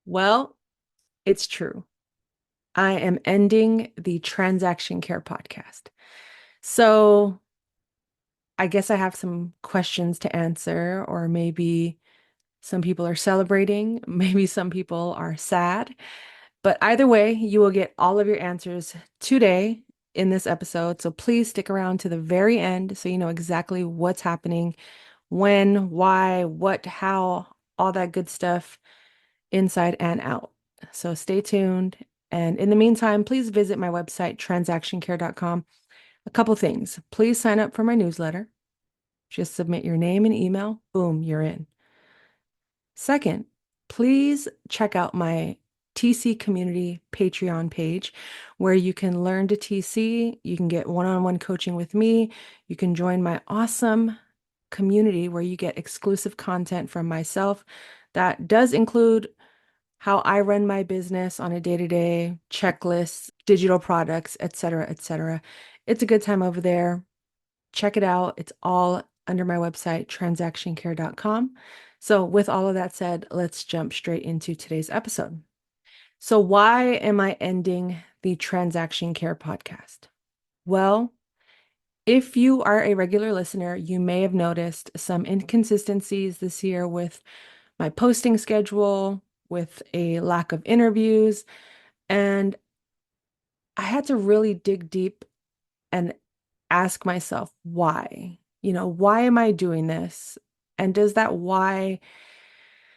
Well, it's true. I am ending the Transaction Care podcast. So I guess I have some questions to answer, or maybe some people are celebrating, maybe some people are sad. But either way, you will get all of your answers today in this episode. So please stick around to the very end so you know exactly what's happening, when, why, what, how, all that good stuff inside and out. So stay tuned. And in the meantime, please visit my website, transactioncare.com. A couple things. Please sign up for my newsletter. Just submit your name and email. Boom, you're in. Second, please check out my TC community Patreon page where you can learn to TC. You can get one-on-one coaching with me. You can join my awesome community where you get exclusive content from myself. That does include how I run my business on a day-to-day, checklists, digital products, etc., etc. It's a good time over there. Check it out. It's all under my website, transactioncare.com. So, with all of that said, let's jump straight into today's episode. So, why am I ending the Transaction Care podcast? Well, if you are a regular listener, you may have noticed some inconsistencies this year with my posting schedule, with a lack of interviews, and I had to really dig deep and ask myself why. Why am I doing this? And does that why,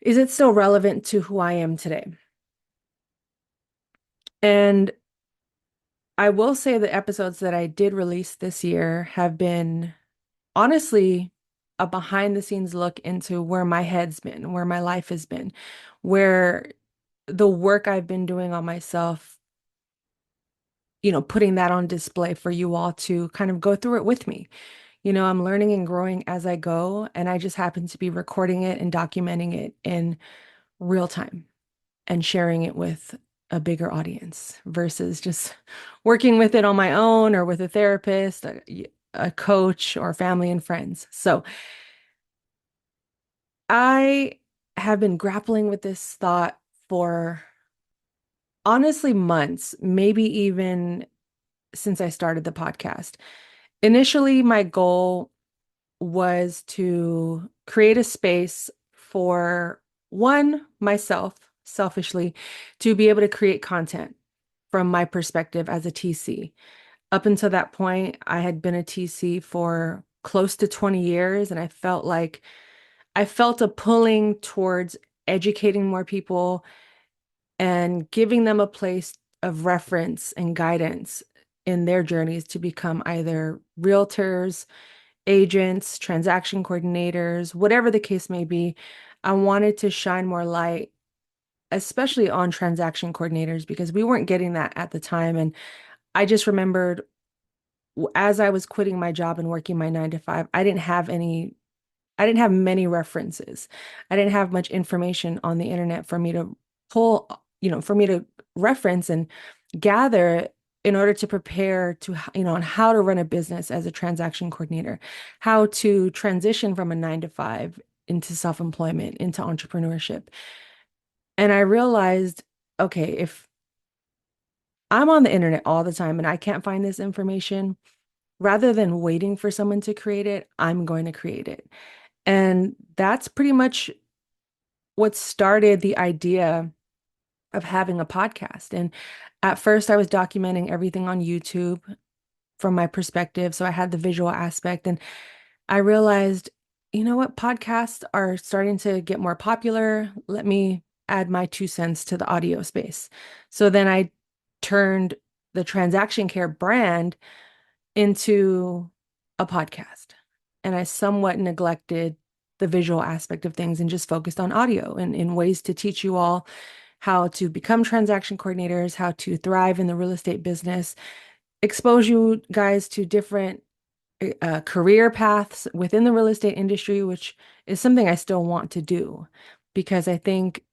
is it still relevant to who I am today? And I will say the episodes that I did release this year have been honestly a behind the scenes look into where my head's been, where my life has been, where the work I've been doing on myself, putting that on display for you all to kind of go through it with me. I'm learning and growing as I go, and I just happen to be recording it and documenting it in real time and sharing it with a bigger audience versus just working with it on my own or with a therapist, a coach, or family and friends. So I have been grappling with this thought for honestly months, maybe even since I started the podcast. Initially, my goal was to create a space for one, myself, selfishly, to be able to create content from my perspective as a TC. Up until that point, I had been a TC for close to 20 years, and I felt a pulling towards educating more people and giving them a place of reference and guidance in their journeys to become either realtors, agents, transaction coordinators, whatever the case may be. I wanted to shine more light, especially on transaction coordinators, because we weren't getting that at the time. And I just remembered as I was quitting my job and working my 9 to 5, I didn't have many references. I didn't have much information on the internet for me to pull, for me to reference and gather in order to prepare to, on how to run a business as a transaction coordinator, how to transition from a 9 to 5 into self-employment, into entrepreneurship. And I realized, okay, if I'm on the internet all the time and I can't find this information, rather than waiting for someone to create it, I'm going to create it. And that's pretty much what started the idea of having a podcast. And at first, I was documenting everything on YouTube from my perspective. So I had the visual aspect. And I realized, you know what? Podcasts are starting to get more popular. Let me add my 2 cents to the audio space. So then I turned the Transaction Care brand into a podcast. And I somewhat neglected the visual aspect of things and just focused on audio and in ways to teach you all how to become transaction coordinators, how to thrive in the real estate business, expose you guys to different career paths within the real estate industry, which is something I still want to do because I think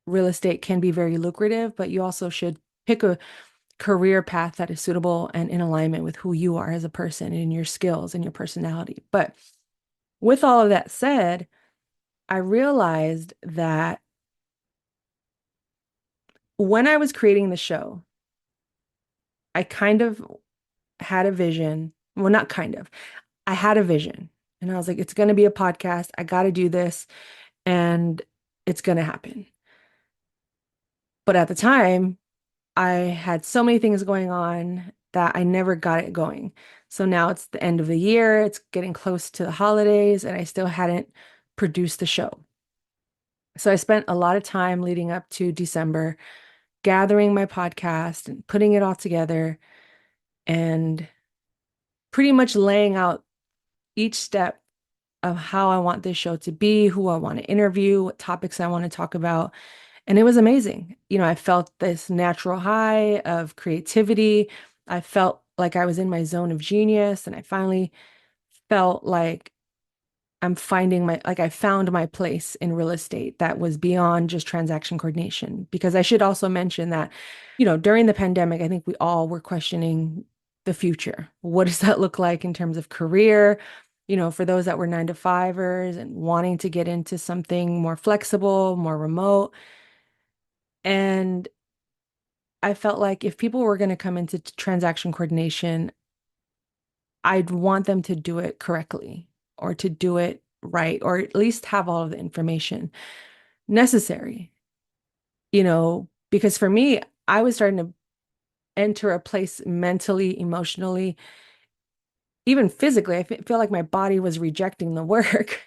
real estate can be very lucrative, but you also should pick a career path that is suitable and in alignment with who you are as a person and your skills and your personality. But with all of that said, I realized that when I was creating the show, I kind of had a vision. Well, not kind of. I had a vision. And I was like, it's going to be a podcast. I got to do this and it's going to happen. But at the time, I had so many things going on that I never got it going. So now it's the end of the year, it's getting close to the holidays, and I still hadn't produced the show. So I spent a lot of time leading up to December gathering my podcast and putting it all together and pretty much laying out each step of how I want this show to be, who I want to interview, what topics I want to talk about. And it was amazing. I felt this natural high of creativity. I felt like I was in my zone of genius, and I finally felt like I found my place in real estate that was beyond just transaction coordination. Because I should also mention that, during the pandemic, I think we all were questioning the future. What does that look like in terms of career? For those that were 9 to 5ers and wanting to get into something more flexible, more remote. And I felt like if people were going to come into transaction coordination, I'd want them to do it correctly or to do it right, or at least have all of the information necessary, because for me, I was starting to enter a place mentally, emotionally, even physically. Feel like my body was rejecting the work.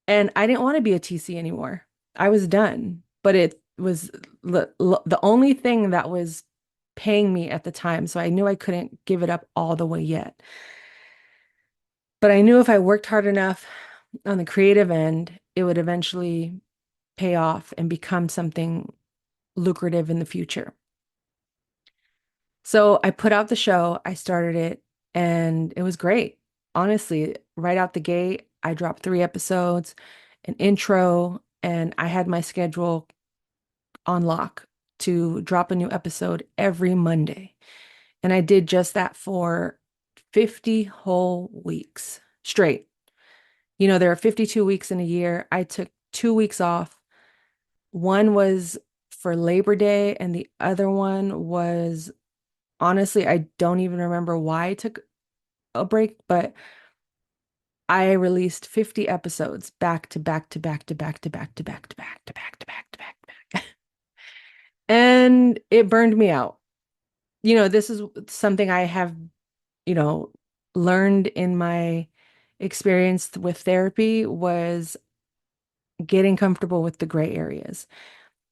And I didn't want to be a TC anymore. I was done. But it was the only thing that was paying me at the time. So I knew I couldn't give it up all the way yet. But I knew if I worked hard enough on the creative end, it would eventually pay off and become something lucrative in the future. So I put out the show, I started it, and it was great. Honestly, right out the gate, I dropped 3 episodes, an intro, and I had my schedule on lock to drop a new episode every Monday. And I did just that for 50 whole weeks straight. There are 52 weeks in a year. I took 2 weeks off. One was for Labor Day, and the other one was, honestly, I don't even remember why I took a break, but I released 50 episodes back to back to back to back to back to back to back to back to back to back to back. And it burned me out. This is something I have, you know, learned in my experience with therapy was getting comfortable with the gray areas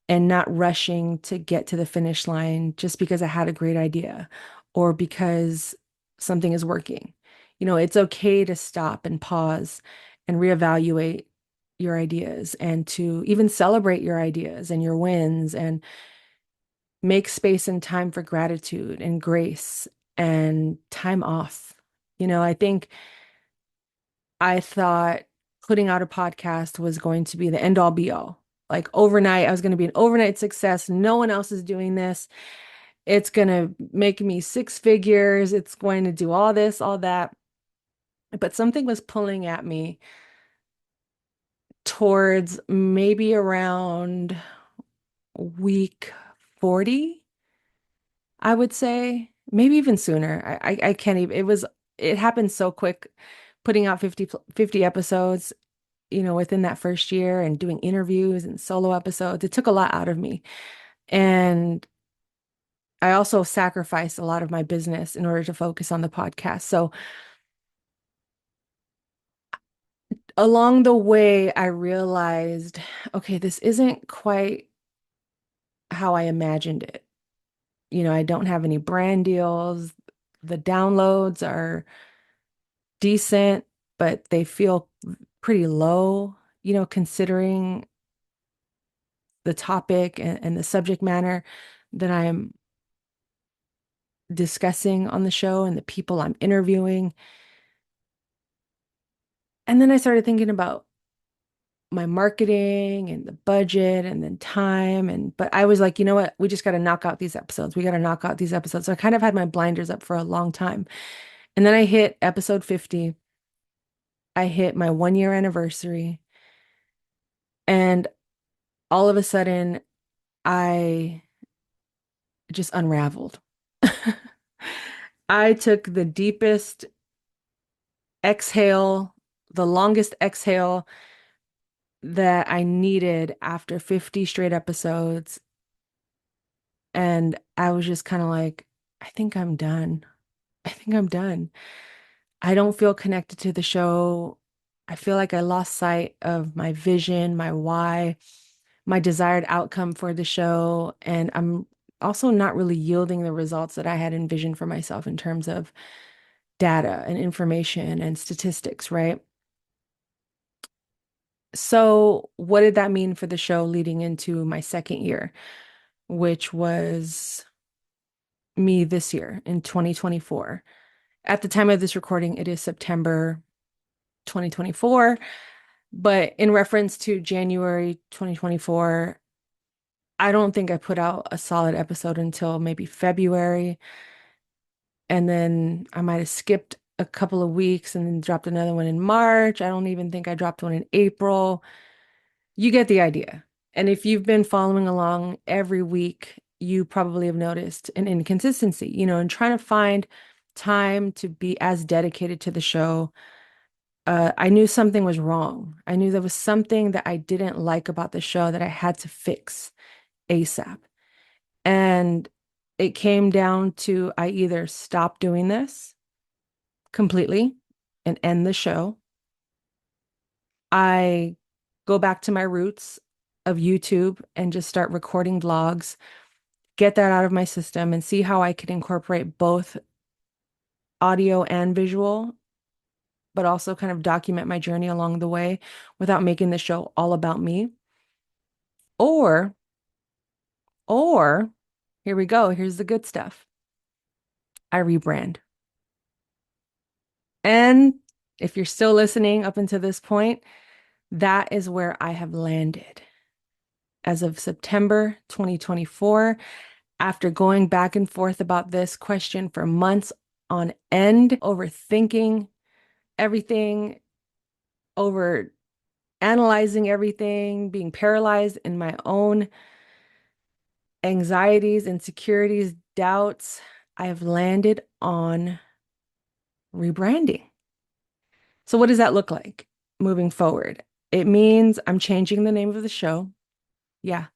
and not rushing to get to the finish line just because I had a great idea or because something is working. It's okay to stop and pause and reevaluate your ideas and to even celebrate your ideas and your wins and make space and time for gratitude and grace and time off. I think I thought putting out a podcast was going to be the end all be all. Like overnight, I was going to be an overnight success. No one else is doing this. It's going to make me 6 figures. It's going to do all this, all that. But something was pulling at me towards maybe around week 40, I would say, maybe even sooner. I can't even, it happened so quick putting out 50 episodes, within that first year and doing interviews and solo episodes. It took a lot out of me. And I also sacrificed a lot of my business in order to focus on the podcast. So along the way, I realized, okay, this isn't quite how I imagined it. I don't have any brand deals. The downloads are decent, but they feel pretty low, considering the topic and the subject matter that I'm discussing on the show and the people I'm interviewing. And then I started thinking about my marketing and the budget and then time. But I was like, you know what? We just got to knock out these episodes. We got to knock out these episodes. So I kind of had my blinders up for a long time. And then I hit episode 50. I hit my 1 year anniversary. And all of a sudden, I just unraveled. I took the deepest exhale, the longest exhale that I needed after 50 straight episodes. And I was just kind of like, I think I'm done. I think I'm done. I don't feel connected to the show. I feel like I lost sight of my vision, my why, my desired outcome for the show. And I'm also not really yielding the results that I had envisioned for myself in terms of data and information and statistics, right? So, what did that mean for the show leading into my second year, which was me this year in 2024? At the time of this recording, it is September 2024. But in reference to January 2024, I don't think I put out a solid episode until maybe February. And then I might have skipped a couple of weeks and then dropped another one in March. I don't even think I dropped one in April. You get the idea. And if you've been following along every week, you probably have noticed an inconsistency, in trying to find time to be as dedicated to the show. I knew something was wrong. I knew there was something that I didn't like about the show that I had to fix ASAP. And it came down to I either stop doing this completely and end the show. I go back to my roots of YouTube and just start recording vlogs, get that out of my system and see how I could incorporate both audio and visual, but also kind of document my journey along the way without making the show all about me. Or, or here we go. Here's the good stuff. I rebrand. And if you're still listening up until this point, that is where I have landed. As of September 2024, after going back and forth about this question for months on end, overthinking everything, over analyzing everything, being paralyzed in my own anxieties, insecurities, doubts, I have landed on rebranding. So, what does that look like moving forward? It means I'm changing the name of the show. Yeah,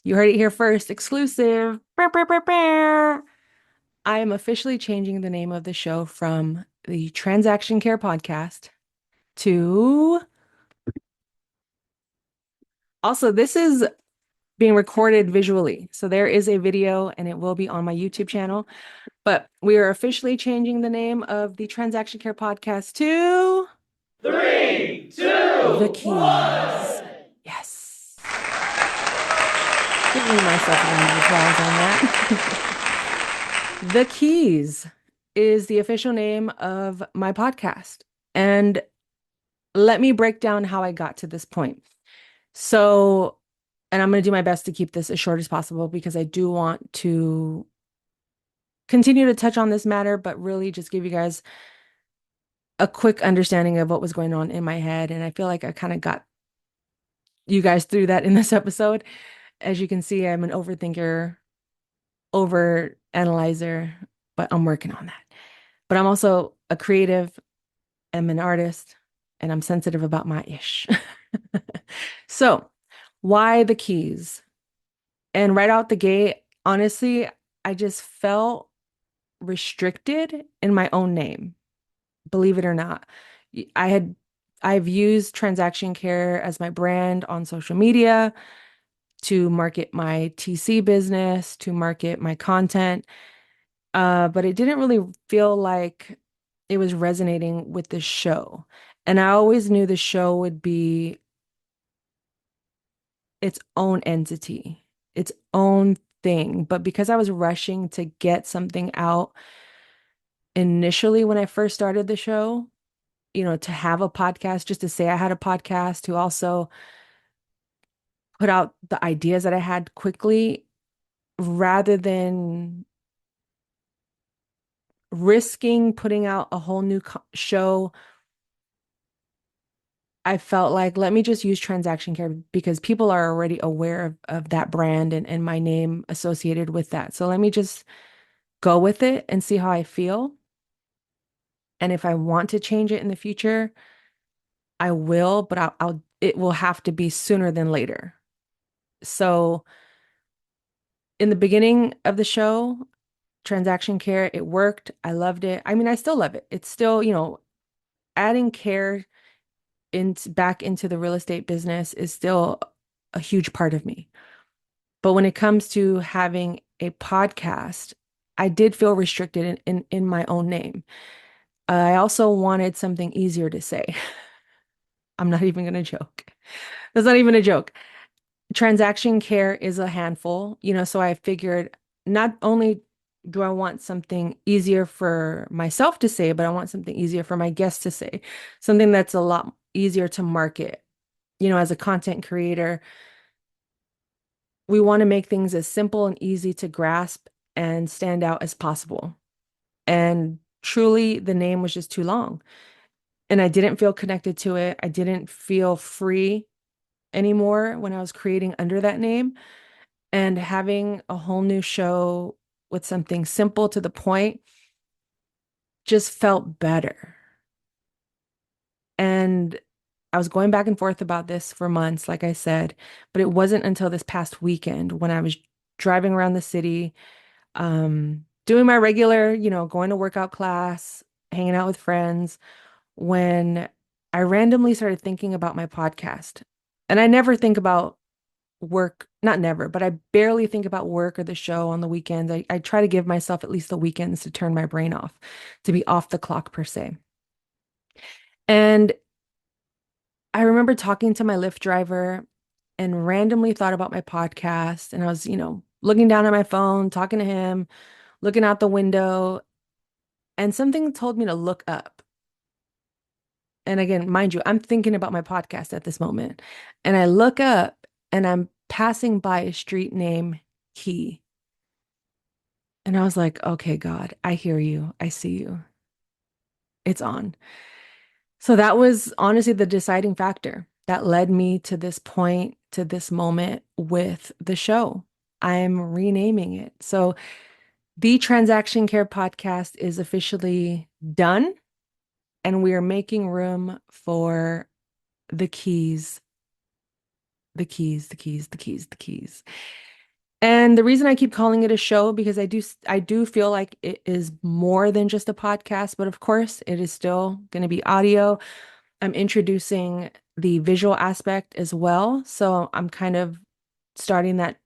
you heard it here first, exclusive. Brr, brr, brr, brr. I am officially changing the name of the show from the Transaction Care Podcast to also, this is being recorded visually. So there is a video and it will be on my YouTube channel. But we are officially changing the name of the Transaction Care Podcast to Three, two, The Keys. one. Yes. Giving myself a round of applause on that. The Keys is the official name of my podcast. And let me break down how I got to this point. So, and I'm going to do my best to keep this as short as possible because I do want to continue to touch on this matter, but really just give you guys a quick understanding of what was going on in my head. And I feel like I kind of got you guys through that in this episode. As you can see, I'm an overthinker, over analyzer, but I'm working on that. But I'm also a creative, I'm an artist, and I'm sensitive about my ish. So, why the keys? And right out the gate, honestly, I just felt restricted in my own name. Believe it or not. I had I've used Transaction Care as my brand on social media to market my TC business, to market my content. But it didn't really feel like it was resonating with the show. And I always knew the show would be its own entity, its own thing. But because I was rushing to get something out initially when I first started the show, to have a podcast, just to say I had a podcast, to also put out the ideas that I had quickly rather than risking putting out a whole new show I felt like let me just use Transaction Care because people are already aware of that brand and my name associated with that. So let me just go with it and see how I feel. And if I want to change it in the future, I will, but it will have to be sooner than later. So in the beginning of the show, Transaction Care, it worked. I loved it. I mean, I still love it. It's still, adding care back into the real estate business is still a huge part of me. But when it comes to having a podcast, I did feel restricted in my own name. I also wanted something easier to say. I'm not even going to joke. That's not even a joke. Transaction Care is a handful, so I figured not only do I want something easier for myself to say, but I want something easier for my guests to say, something that's a lot easier to market. As a content creator, we want to make things as simple and easy to grasp and stand out as possible. And truly, the name was just too long. And I didn't feel connected to it. I didn't feel free anymore when I was creating under that name. And having a whole new show with something simple to the point just felt better. And I was going back and forth about this for months, like I said, but it wasn't until this past weekend when I was driving around the city, doing my regular, going to workout class, hanging out with friends, when I randomly started thinking about my podcast. And I never think about work, not never, but I barely think about work or the show on the weekends. I try to give myself at least the weekends to turn my brain off, to be off the clock per se. And I remember talking to my Lyft driver and randomly thought about my podcast. And I was, looking down at my phone, talking to him, looking out the window, and something told me to look up. And again, mind you, I'm thinking about my podcast at this moment. And I look up and I'm passing by a street named Key. And I was like, okay, God, I hear you. I see you. It's on. So that was honestly the deciding factor that led me to this point, to this moment with the show. I'm renaming it. So the Transaction Care podcast is officially done, and we are making room for the keys, the keys, the keys, the keys, the keys. And the reason I keep calling it a show because I do feel like it is more than just a podcast, but of course it is still going to be audio. I'm introducing the visual aspect as well. So I'm kind of starting that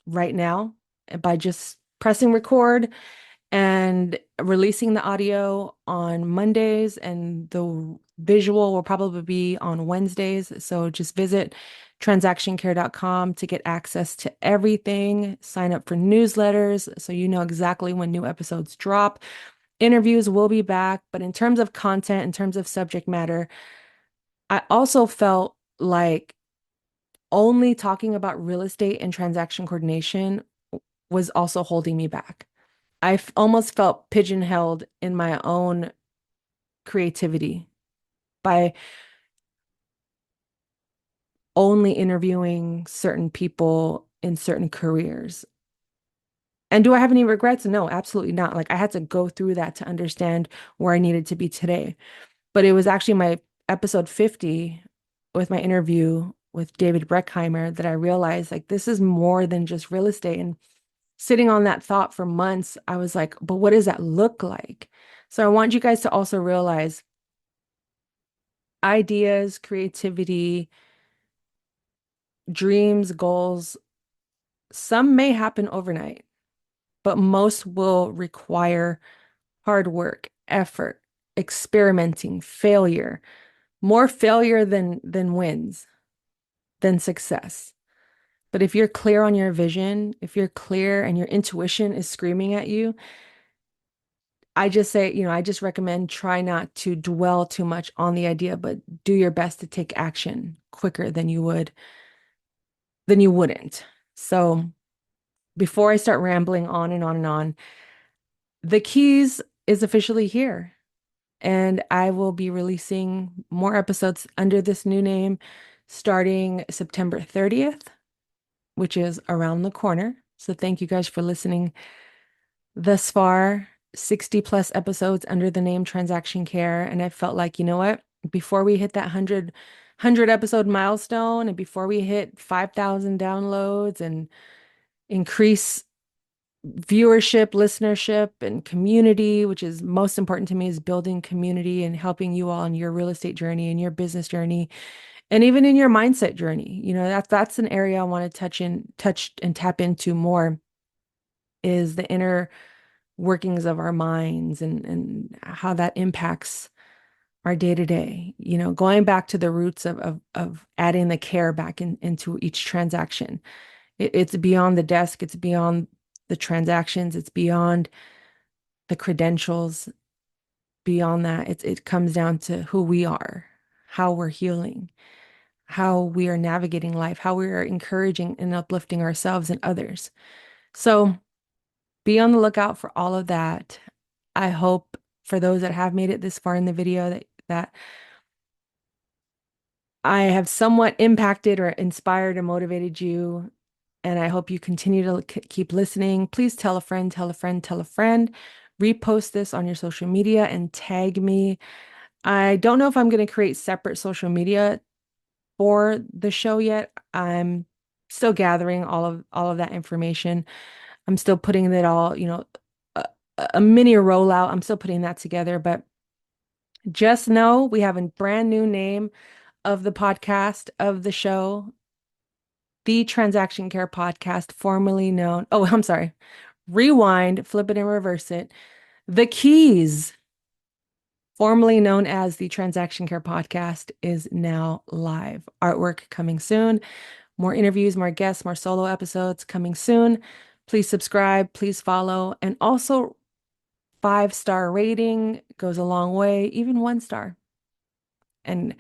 right now by just pressing record and releasing the audio on Mondays, and the visual will probably be on Wednesdays. So just visit transactioncare.com to get access to everything. Sign up for newsletters so you know exactly when new episodes drop. Interviews will be back, but in terms of content, in terms of subject matter, I also felt like only talking about real estate and transaction coordination was also holding me back. Almost felt pigeonholed in my own creativity by only interviewing certain people in certain careers. And do I have any regrets? No, absolutely not. Like I had to go through that to understand where I needed to be today. But it was actually my episode 50 with my interview with David Breckheimer that I realized like this is more than just real estate. And sitting on that thought for months, I was like, but what does that look like? So I want you guys to also realize ideas, creativity, dreams, goals, some may happen overnight, but most will require hard work, effort, experimenting, failure, more failure than wins, than success. But if you're clear on your vision, if you're clear and your intuition is screaming at you, I just say, I just recommend try not to dwell too much on the idea, but do your best to take action quicker than you wouldn't. So before I start rambling on and on and on, the keys is officially here. And I will be releasing more episodes under this new name starting September 30th, which is around the corner. So thank you guys for listening thus far. 60 plus episodes under the name Transaction Care. And I felt like, you know what? Before we hit that 100 episode milestone and before we hit 5,000 downloads and increase viewership, listenership, and community, which is most important to me, is building community and helping you all in your real estate journey and your business journey, and even in your mindset journey. That's an area I want to touch and tap into more, is the inner workings of our minds and how that impacts our day to day. Going back to the roots of adding the care back into each transaction. It's beyond the desk, it's beyond the transactions, it's beyond the credentials. Beyond that, it comes down to who we are, how we're healing, how we are navigating life, how we are encouraging and uplifting ourselves and others. So be on the lookout for all of that. I hope for those that have made it this far in the video that I have somewhat impacted or inspired and motivated you. And I hope you continue to keep listening. Please tell a friend, tell a friend, tell a friend. Repost this on your social media and tag me. I don't know if I'm going to create separate social media for the show yet. I'm still gathering all of that information. I'm still putting it all, a, a mini rollout. I'm still putting that together, but just know we have a brand new name of the podcast, of the show, the Transaction Care Podcast, formerly known, oh, I'm sorry, rewind, flip it and reverse it. The Keys, formerly known as the Transaction Care Podcast, is now live. Artwork coming soon. More interviews, more guests, more solo episodes coming soon. Please subscribe, please follow, and also 5-star rating goes a long way, even 1 star. And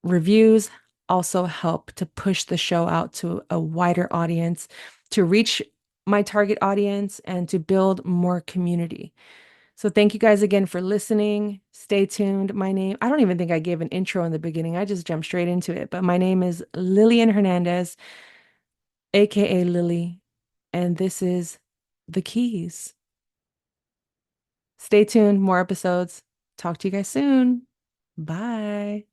reviews also help to push the show out to a wider audience, to reach my target audience, and to build more community. So thank you guys again for listening. Stay tuned. I don't even think I gave an intro in the beginning. I just jumped straight into it. But my name is Lillian Hernandez, aka Lily, and this is The Keys. Stay tuned, more episodes. Talk to you guys soon. Bye.